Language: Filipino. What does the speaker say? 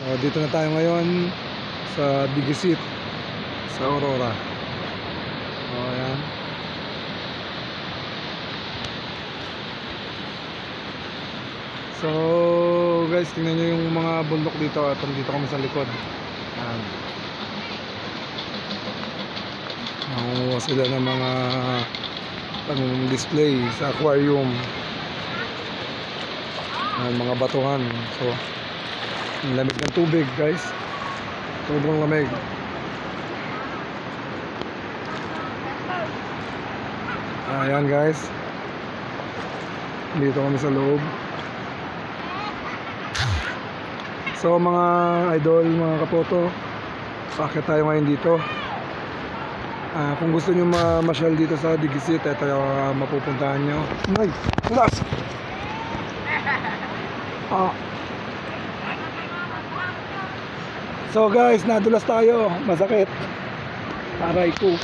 So dito na tayo ngayon sa Digisit sa Aurora. So ayan. So guys, tingnan nyo yung mga bundok dito at dito kami sa likod. Ayan. Nangunguha sila ng mga pang-display sa aquarium. Ayan, mga batuhan. So ang lamig ng tubig guys, sobrang lamig. Ayan guys, dito kami sa loob. So mga idol, mga kapoto, paakit tayo ngayon dito. Kung gusto nyo mamasyal dito sa Digisit, ito yung mapupuntahan nyo. Ay, tulas! So guys, nadulas tayo, masakit. Aray ko.